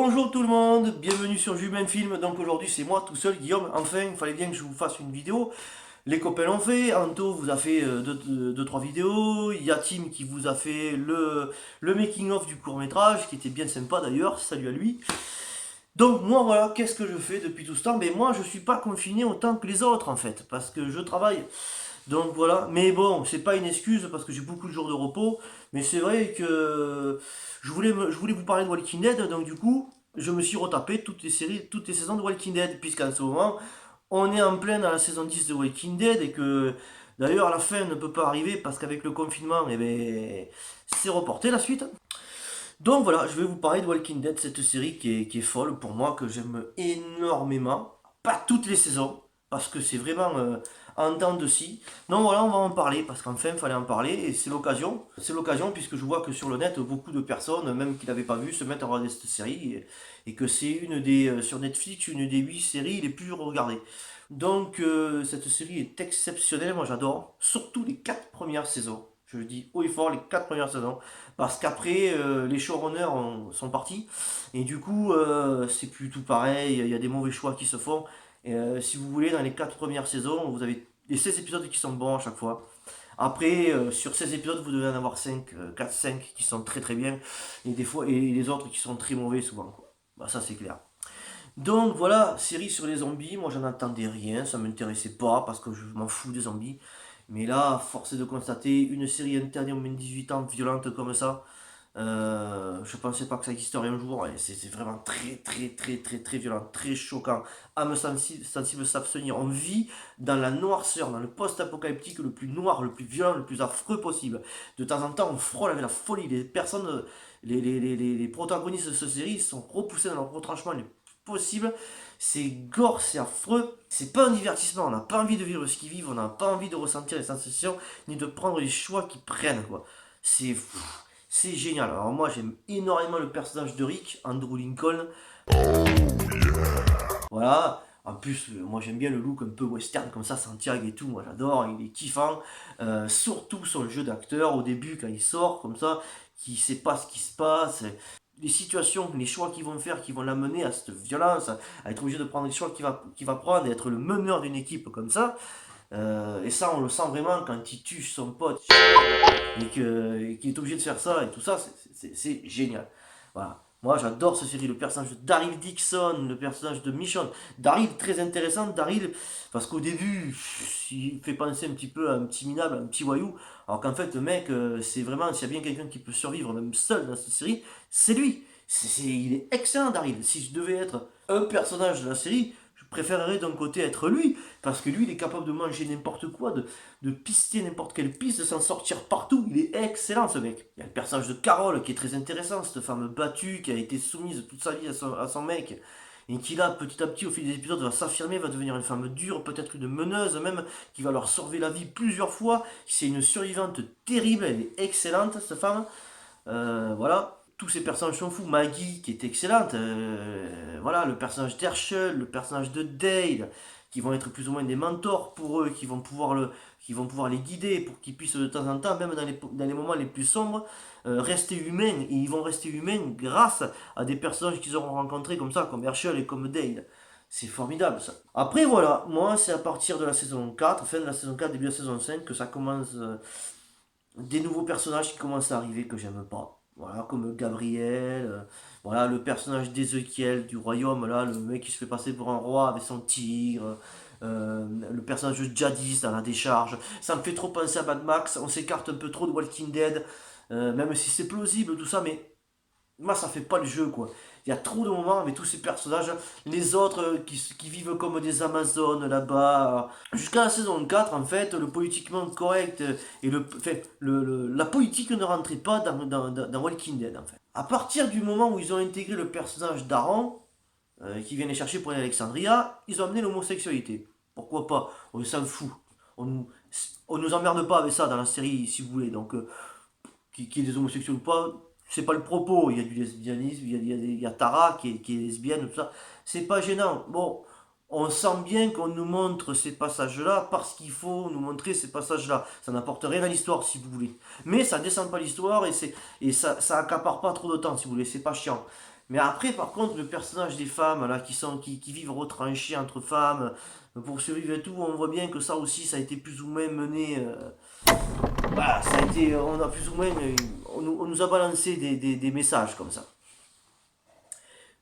Bonjour tout le monde, bienvenue sur Jumain Film. Donc aujourd'hui c'est moi tout seul, Guillaume. Enfin, il fallait bien que je vous fasse une vidéo. Les copains l'ont fait, Anto vous a fait 2-3 vidéos, il y a Tim qui vous a fait le making of du court métrage, qui était bien sympa d'ailleurs, salut à lui. Donc moi voilà, qu'est-ce que je fais depuis tout ce temps? Ben moi je suis pas confiné autant que les autres en fait, parce que je travaille. Donc voilà, mais bon, c'est pas une excuse parce que j'ai beaucoup de jours de repos, mais c'est vrai que je voulais vous parler de Walking Dead, donc du coup, je me suis retapé toutes les séries, toutes les saisons de Walking Dead, puisqu'en ce moment, on est en plein dans la saison 10 de Walking Dead et que d'ailleurs la fin ne peut pas arriver parce qu'avec le confinement, eh ben, c'est reporté la suite. Donc voilà, je vais vous parler de Walking Dead, cette série qui est folle pour moi, que j'aime énormément. Pas toutes les saisons, parce que c'est vraiment en dents de scie. Donc voilà, on va en parler, parce qu'enfin, il fallait en parler, et c'est l'occasion. C'est l'occasion, puisque je vois que sur le net, beaucoup de personnes, même qui n'avaient pas vu, se mettent à regarder cette série, et que c'est une des, sur Netflix, une des 8 séries les plus regardées. Donc cette série est exceptionnelle, moi j'adore, surtout les 4 premières saisons. Je le dis haut et fort, les 4 premières saisons. Parce qu'après, les showrunners sont partis. Et du coup, c'est plus tout pareil. Il y a des mauvais choix qui se font. Et, si vous voulez, dans les 4 premières saisons, vous avez les 16 épisodes qui sont bons à chaque fois. Après, sur 16 épisodes, vous devez en avoir 5, 4-5 qui sont très très bien. Et des fois, et les autres qui sont très mauvais souvent, quoi. Bah, ça c'est clair. Donc voilà, série sur les zombies, moi j'en attendais rien, ça m'intéressait pas parce que je m'en fous des zombies. Mais là, force est de constater, une série interdite aux moins de 18 ans, violente comme ça, je pensais pas que ça existerait un jour, et c'est vraiment très très très très très violent, très choquant. Âme sensible s'abstenir, on vit dans la noirceur, dans le post-apocalyptique le plus noir, le plus violent, le plus affreux possible. De temps en temps, on frôle avec la folie, les personnes, les protagonistes de cette série sont repoussés dans leur retranchement les possible. C'est gore, c'est affreux. C'est pas un divertissement. On n'a pas envie de vivre ce qu'ils vivent. On n'a pas envie de ressentir les sensations ni de prendre les choix qu'ils prennent, quoi. C'est c'est génial. Alors moi j'aime énormément le personnage de Rick, Andrew Lincoln. Voilà. En plus, moi j'aime bien le look un peu western comme ça, Santiago et tout. Moi j'adore. Il est kiffant. Surtout son jeu d'acteur au début quand il sort comme ça, qui sait pas ce qui se passe, les situations, les choix qu'ils vont faire, qui vont l'amener à cette violence, à être obligé de prendre les choix qu'il va prendre et être le meneur d'une équipe comme ça. Et ça, on le sent vraiment quand il tue son pote et qu'il est obligé de faire ça et tout ça, c'est génial. Voilà. Moi, j'adore cette série, le personnage de Daryl Dixon, le personnage de Michonne. Daryl, très intéressant, Daryl, parce qu'au début, il fait penser un petit peu à un petit minable, à un petit voyou, alors qu'en fait, le mec, c'est vraiment, s'il y a bien quelqu'un qui peut survivre, même seul dans cette série, c'est lui. Il est excellent, Daryl. Si je devais être un personnage de la série, je préférerais d'un côté être lui, parce que lui, il est capable de manger n'importe quoi, de pister n'importe quelle piste, de s'en sortir partout. Il est excellent, ce mec. Il y a le personnage de Carole qui est très intéressant, cette femme battue qui a été soumise toute sa vie à son mec. Et qui là, petit à petit, au fil des épisodes, va s'affirmer, va devenir une femme dure, peut-être une meneuse même, qui va leur sauver la vie plusieurs fois. C'est une survivante terrible, elle est excellente, cette femme. Voilà. Tous ces personnages sont fous. Maggie, qui est excellente. Voilà, le personnage d'Herschel, le personnage de Dale, qui vont être plus ou moins des mentors pour eux, qui vont pouvoir les guider pour qu'ils puissent de temps en temps, même dans les moments les plus sombres, rester humains. Et ils vont rester humains grâce à des personnages qu'ils auront rencontrés comme ça, comme Herschel et comme Dale. C'est formidable ça. Après voilà, moi c'est à partir de la saison 4, fin de la saison 4, début de la saison 5, que ça commence, des nouveaux personnages qui commencent à arriver que j'aime pas. Voilà, comme Gabriel, voilà, le personnage d'Ézéchiel du royaume, là, le mec qui se fait passer pour un roi avec son tigre, le personnage de Jadis dans la décharge. Ça me fait trop penser à Mad Max, on s'écarte un peu trop de Walking Dead, même si c'est plausible tout ça, mais moi ça fait pas le jeu quoi. Il y a trop de moments avec tous ces personnages, les autres qui vivent comme des Amazones là-bas. Jusqu'à la saison 4 en fait, le politiquement correct et enfin, la politique ne rentrait pas dans Walking Dead en fait. À partir du moment où ils ont intégré le personnage d'Aaron, qui vient les chercher pour aller à Alexandria, ils ont amené l'homosexualité. Pourquoi pas? On s'en fout. On nous, on nous emmerde pas avec ça dans la série si vous voulez. Donc qu'il y ait des homosexuels ou pas, c'est pas le propos. Il y a du lesbianisme, il y a Tara qui est lesbienne, tout ça. C'est pas gênant. Bon, on sent bien qu'on nous montre ces passages-là parce qu'il faut nous montrer ces passages-là. Ça n'apporte rien à l'histoire, si vous voulez. Mais ça descend pas l'histoire et ça accapare pas trop de temps, si vous voulez. C'est pas chiant. Mais après, par contre, le personnage des femmes, là, qui vivent retranchées entre femmes, pour survivre et tout, on voit bien que ça aussi, ça a été plus ou moins mené. Voilà, ça a été, on a plus ou moins, on nous a balancé des messages comme ça.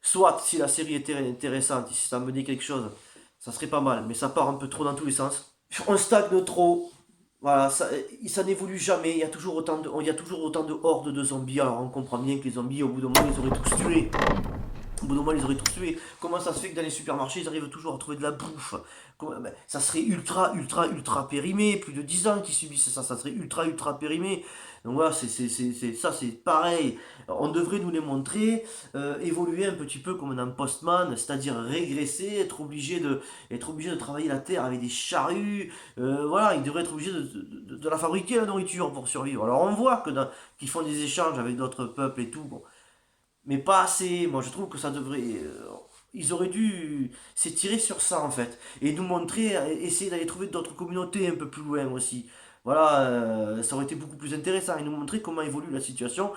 Soit, si la série était intéressante, si ça me dit quelque chose, ça serait pas mal, mais ça part un peu trop dans tous les sens. On stagne trop, voilà, ça n'évolue jamais, il y a toujours autant de hordes de zombies, alors on comprend bien que les zombies, au bout d'un moment, ils auraient tous tué. Au bout d'un moment, ils auraient tous tué. Comment ça se fait que dans les supermarchés, ils arrivent toujours à trouver de la bouffe? Ben, ça serait ultra périmé. Plus de 10 ans qu'ils subissent ça, ça serait ultra périmé. Donc voilà, ça c'est pareil. On devrait nous les montrer, évoluer un petit peu comme dans Postman, c'est-à-dire régresser, être obligé de travailler la terre avec des charrues. Voilà, ils devraient être obligés de la fabriquer la nourriture pour survivre. Alors on voit qu'ils font des échanges avec d'autres peuples et tout. Bon, mais pas assez. Moi, je trouve que ça devrait. Ils auraient dû s'étirer sur ça en fait et nous montrer, essayer d'aller trouver d'autres communautés un peu plus loin aussi. Voilà, ça aurait été beaucoup plus intéressant et nous montrer comment évolue la situation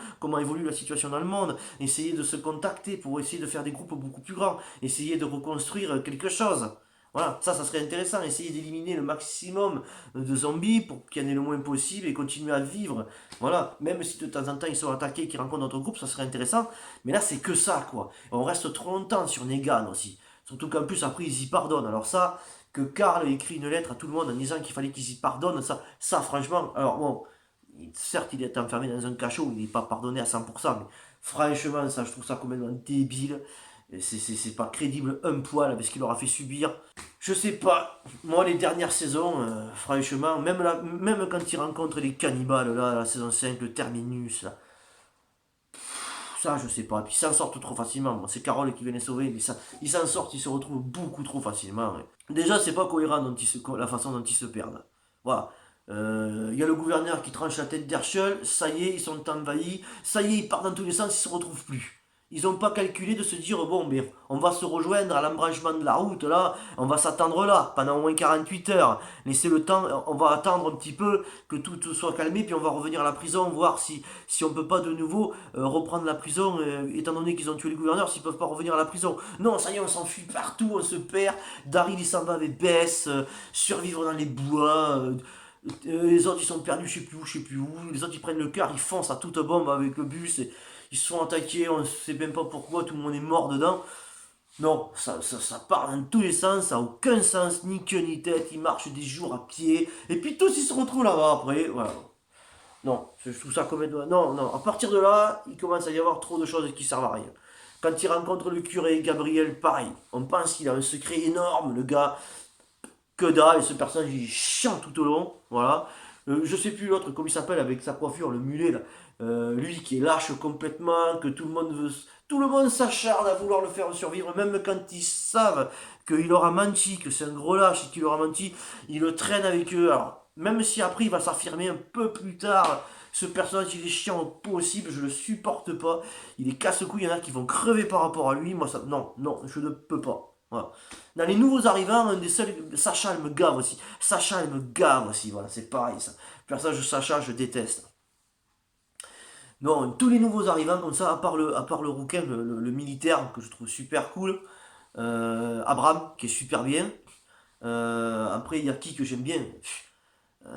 dans le monde, essayer de se contacter pour essayer de faire des groupes beaucoup plus grands, essayer de reconstruire quelque chose. Voilà, ça serait intéressant, essayer d'éliminer le maximum de zombies pour qu'il y en ait le moins possible et continuer à vivre. Voilà, même si de temps en temps ils sont attaqués, qu'ils rencontrent d'autres groupes, ça serait intéressant. Mais là, c'est que ça, quoi. On reste trop longtemps sur Negan aussi. Surtout qu'en plus, après, ils y pardonnent. Alors ça, que Karl ait écrit une lettre à tout le monde en disant qu'il fallait qu'ils y pardonnent, ça franchement, alors bon, certes, il est enfermé dans un cachot, il n'est pas pardonné à 100%, mais franchement, ça, je trouve ça complètement débile. C'est pas crédible un poil avec ce qu'il leur a fait subir. Je sais pas, moi les dernières saisons, franchement, même quand il rencontre les cannibales, là, la saison 5, le terminus, là, ça je sais pas, puis ils s'en sortent trop facilement. Bon, c'est Carole qui vient les sauver, mais ça, ils s'en sortent, ils se retrouvent beaucoup trop facilement. Ouais. Déjà, c'est pas cohérent la façon dont ils se perdent. Voilà. Il y a le gouverneur qui tranche la tête d'Herschel, ça y est, ils sont envahis, ça y est, ils partent dans tous les sens, ils se retrouvent plus. Ils n'ont pas calculé de se dire, bon, mais on va se rejoindre à l'embranchement de la route, là, on va s'attendre là, pendant au moins 48 heures. Laissez le temps, on va attendre un petit peu que tout soit calmé, puis on va revenir à la prison, voir si on peut pas de nouveau reprendre la prison, étant donné qu'ils ont tué les gouverneurs, s'ils peuvent pas revenir à la prison. Non, ça y est, on s'enfuit partout, on se perd. Daryl, il s'en va avec Bess, survivre dans les bois. Les autres ils sont perdus je sais plus où, les autres ils prennent le car, ils foncent à toute bombe avec le bus, et ils se font attaquer, on ne sait même pas pourquoi, tout le monde est mort dedans. Non, ça part dans tous les sens, ça n'a aucun sens, ni queue ni tête, ils marchent des jours à pied, et puis tous ils se retrouvent là-bas après, voilà. Non, je trouve ça comme... Non, à partir de là, il commence à y avoir trop de choses qui servent à rien. Quand il rencontre le curé Gabriel, pareil, on pense qu'il a un secret énorme, le gars, que dalle, ce personnage il est chiant tout au long, voilà. Je sais plus l'autre, comment il s'appelle, avec sa coiffure, le mulet là. Lui qui est lâche complètement, que tout le monde veut. Tout le monde s'acharne à vouloir le faire survivre, même quand ils savent qu'il leur a menti, que c'est un gros lâche et qu'il leur a menti, ils le traînent avec eux. Alors, même si après il va s'affirmer un peu plus tard, ce personnage il est chiant au possible, je le supporte pas. Il est casse-couille, il y en a qui vont crever par rapport à lui. Moi, ça. Non, je ne peux pas. Voilà. Dans les nouveaux arrivants, un des seuls. Sacha, elle me gave aussi. Sacha, elle me gave aussi. Voilà, c'est pareil ça. Le personnage de Sacha, je déteste. Non, tous les nouveaux arrivants comme ça, à part le rouquin, le militaire, que je trouve super cool. Abraham, qui est super bien. Après, il y a qui que j'aime bien.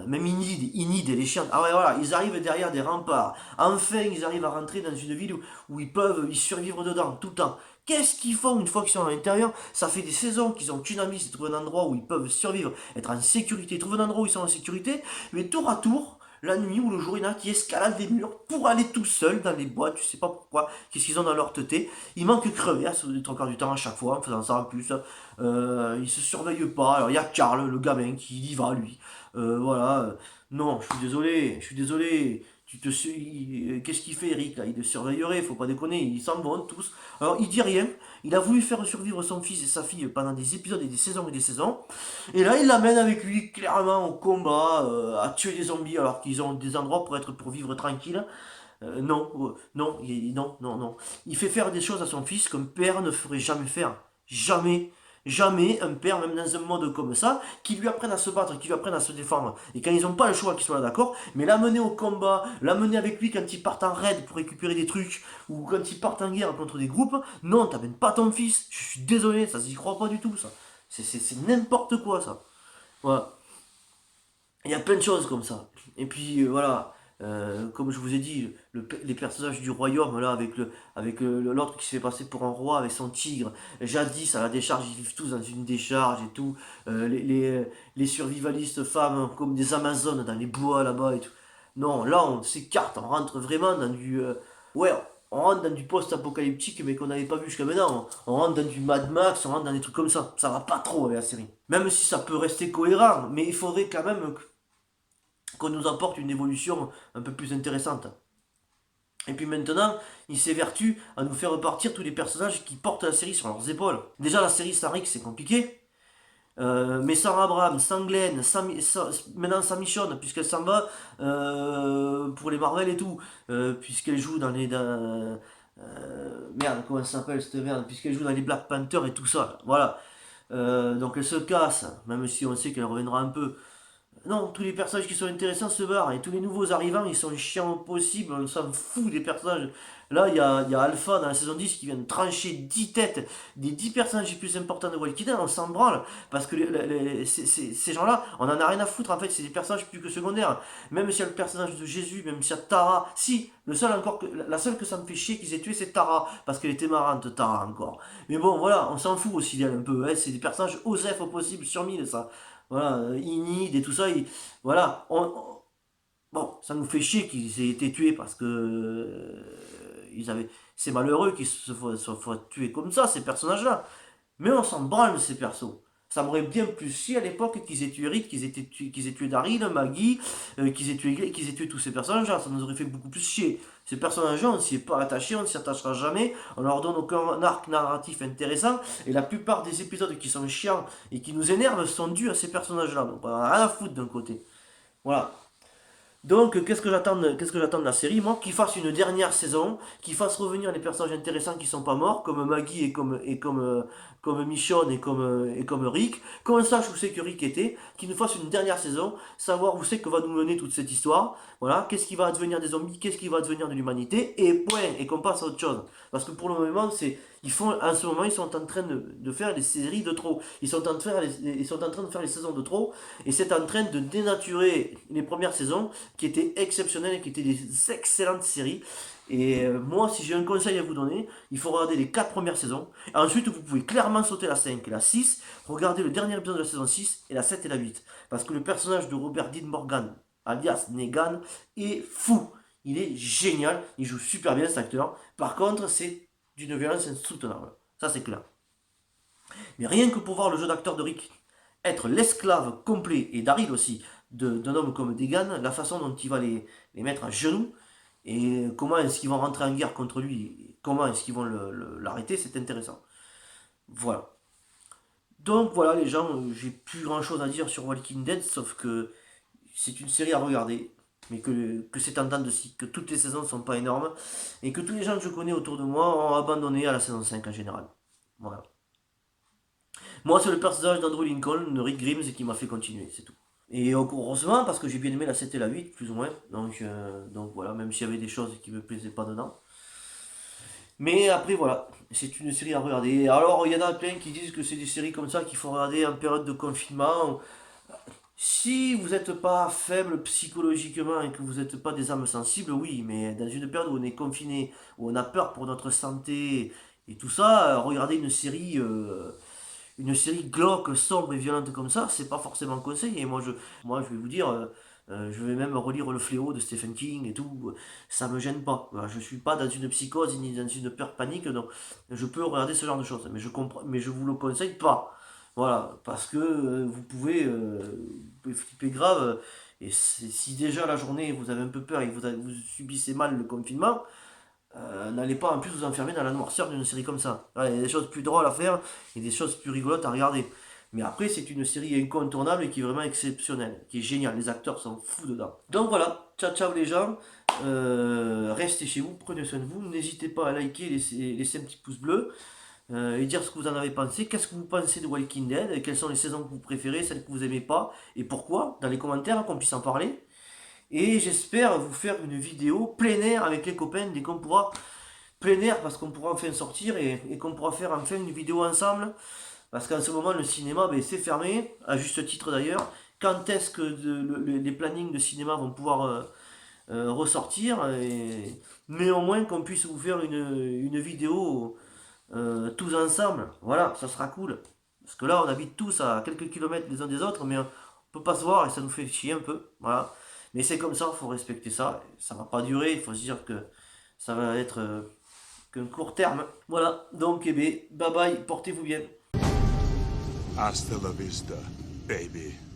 Même Inid et les chiens. Ah ouais, voilà, ils arrivent derrière des remparts. Enfin, ils arrivent à rentrer dans une ville où ils peuvent y survivre dedans, tout le temps. Qu'est-ce qu'ils font une fois qu'ils sont à l'intérieur? Ça fait des saisons qu'ils ont qu'une envie, c'est de trouver un endroit où ils peuvent survivre, être en sécurité, trouver un endroit où ils sont en sécurité, mais tour à tour, la nuit ou le jour, il y en a qui escaladent des murs pour aller tout seuls dans les bois, tu sais pas pourquoi, qu'est-ce qu'ils ont dans leur teuté. Ils manquent crever, les trois quarts du temps à chaque fois, en faisant ça en plus. Ils se surveillent pas. Alors il y a Karl, le gamin, qui y va lui. Voilà. Non, je suis désolé. Qu'est-ce qu'il fait, Eric là? Il le surveillerait, faut pas déconner. Ils s'en vont tous. Alors il dit rien. Il a voulu faire survivre son fils et sa fille pendant des épisodes et des saisons et des saisons. Et là, il l'amène avec lui clairement au combat, à tuer des zombies alors qu'ils ont des endroits pour vivre tranquille. Non. Il fait faire des choses à son fils qu'un père ne ferait jamais faire. Jamais. Jamais un père, même dans un mode comme ça, qui lui apprenne à se battre, qui lui apprenne à se défendre. Et quand ils n'ont pas le choix, qu'ils soient là d'accord, mais l'amener au combat, l'amener avec lui quand ils partent en raid pour récupérer des trucs, ou quand ils partent en guerre contre des groupes, non, t'amènes pas ton fils. Je suis désolé, ça s'y croit pas du tout, ça. C'est n'importe quoi, ça. Voilà. Il y a plein de choses comme ça. Et puis voilà, comme je vous ai dit, les personnages du royaume, là, avec l'autre qui se fait passer pour un roi, avec son tigre, jadis à la décharge, ils vivent tous dans une décharge et tout. Les survivalistes femmes comme des Amazones dans les bois là-bas et tout. Non, là on s'écarte, on rentre vraiment dans du. Ouais, on rentre dans du post-apocalyptique mais qu'on n'avait pas vu jusqu'à maintenant. On rentre dans du Mad Max, on rentre dans des trucs comme ça. Ça va pas trop avec la série. Même si ça peut rester cohérent, mais il faudrait quand même qu'on nous apporte une évolution un peu plus intéressante. Et puis maintenant, il s'évertue à nous faire repartir tous les personnages qui portent la série sur leurs épaules. Déjà, la série sans Rick, c'est compliqué. Mais sans Abraham, sans Glenn, maintenant sans Michonne, puisqu'elle s'en va pour les Marvel et tout, puisqu'elle joue dans les. Merde, comment ça s'appelle cette merde? Puisqu'elle joue dans les Black Panther et tout ça. Voilà. Donc elle se casse, même si on sait qu'elle reviendra un peu. Non, tous les personnages qui sont intéressants se barrent. Et tous les nouveaux arrivants, ils sont chiants au possible. On s'en fout des personnages. Là, il y a Alpha dans la saison 10 qui vient de trancher 10 têtes des 10 personnages les plus importants de Walking Dead. On s'en branle. Parce que ces gens-là, on en a rien à foutre. En fait, c'est des personnages plus que secondaires. Même s'il y a le personnage de Jésus, même s'il y a Tara. Si, la seule que ça me fait chier qu'ils aient tué, c'est Tara. Parce qu'elle était marrante, Tara, encore. Mais bon, voilà, on s'en fout aussi d'elle un peu. Hein. C'est des personnages OSEF au possible sur 1000, ça. Voilà, Inid et tout ça, voilà, bon, ça nous fait chier qu'ils aient été tués parce que c'est malheureux qu'ils se soient tués comme ça, ces personnages-là. Mais on s'en branle de ces persos. Ça m'aurait bien plus chier à l'époque qu'ils aient tué Rick, qu'ils aient tué Daryl, Maggie, qu'ils aient tué tous ces personnages-là. Ça nous aurait fait beaucoup plus chier. Ces personnages-là, on ne s'y est pas attaché, on ne s'y attachera jamais. On leur donne aucun arc narratif intéressant. Et la plupart des épisodes qui sont chiants et qui nous énervent sont dus à ces personnages-là. Donc on a rien à foutre d'un côté. Voilà. Donc, qu'est-ce que j'attends de la série, moi? Qu'il fasse une dernière saison, qu'il fasse revenir les personnages intéressants qui sont pas morts, comme Maggie et comme Michonne et comme Rick, qu'on sache où c'est que Rick était, qu'il nous fasse une dernière saison, savoir où c'est que va nous mener toute cette histoire, voilà, qu'est-ce qui va advenir des zombies, qu'est-ce qui va advenir de l'humanité, et point, et qu'on passe à autre chose. Parce que pour le moment, en ce moment, ils sont en train de faire des séries de trop. Ils sont en train de faire les saisons de trop, et c'est en train de dénaturer les premières saisons qui étaient exceptionnelles et qui étaient des excellentes séries. Et moi, si j'ai un conseil à vous donner, il faut regarder les 4 premières saisons. Ensuite, vous pouvez clairement sauter la 5 et la 6, regarder le dernier épisode de la saison 6 et la 7 et la 8. Parce que le personnage de Robert Dean Morgan, alias Negan, est fou. Il est génial, il joue super bien cet acteur. Par contre, c'est d'une violence insoutenable. Ça, c'est clair. Mais rien que pour voir le jeu d'acteur de Rick être l'esclave complet, et Daryl aussi, d'un homme comme Degan, la façon dont il va les mettre à genoux, et comment est-ce qu'ils vont rentrer en guerre contre lui, comment est-ce qu'ils vont l'arrêter, c'est intéressant. Voilà. Donc voilà les gens, j'ai plus grand chose à dire sur Walking Dead, sauf que c'est une série à regarder, mais que c'est tentant de si, que toutes les saisons ne sont pas énormes, et que tous les gens que je connais autour de moi ont abandonné à la saison 5 en général. Voilà. Moi, c'est le personnage d'Andrew Lincoln, de Rick Grimes, qui m'a fait continuer, c'est tout. Et heureusement, parce que j'ai bien aimé la 7 et la 8, plus ou moins. Donc voilà, même s'il y avait des choses qui me plaisaient pas dedans. Mais après, voilà, c'est une série à regarder. Alors, il y en a plein qui disent que c'est des séries comme ça qu'il faut regarder en période de confinement. Si vous n'êtes pas faible psychologiquement et que vous n'êtes pas des âmes sensibles, oui, mais dans une période où on est confiné, où on a peur pour notre santé et tout ça, regarder une série glauque, sombre et violente comme ça, c'est pas forcément conseillé. Moi, je vais vous dire, je vais même relire Le Fléau de Stephen King et tout. Ça me gêne pas. Voilà, je suis pas dans une psychose ni dans une peur panique, donc je peux regarder ce genre de choses. Mais je vous le conseille pas. Voilà, parce que vous pouvez flipper grave. Et si déjà la journée vous avez un peu peur et que vous subissez mal le confinement, n'allez pas en plus vous enfermer dans la noirceur d'une série comme ça. Voilà, il y a des choses plus drôles à faire et des choses plus rigolotes à regarder. Mais après, c'est une série incontournable et qui est vraiment exceptionnelle, qui est géniale. Les acteurs sont fous dedans. Donc voilà, ciao ciao les gens. Restez chez vous, prenez soin de vous. N'hésitez pas à liker, laisser un petit pouce bleu. et dire ce que vous en avez pensé. Qu'est-ce que vous pensez de Walking Dead? Et quelles sont les saisons que vous préférez, celles que vous aimez pas, et pourquoi? Dans les commentaires, qu'on puisse en parler. Et j'espère vous faire une vidéo plein air avec les copains dès qu'on pourra. Plein air parce qu'on pourra enfin sortir et qu'on pourra faire enfin une vidéo ensemble. Parce qu'en ce moment, le cinéma, ben, c'est fermé, à juste titre d'ailleurs. Quand est-ce que les plannings de cinéma vont pouvoir ressortir mais au moins qu'on puisse vous faire une vidéo tous ensemble. Voilà, ça sera cool. Parce que là, on habite tous à quelques kilomètres les uns des autres, mais on peut pas se voir et ça nous fait chier un peu. Voilà. Mais c'est comme ça, il faut respecter ça. Ça va pas durer, il faut se dire que ça va être qu'un court terme. Voilà, donc eh bien, bye bye, portez-vous bien. Hasta la vista, baby.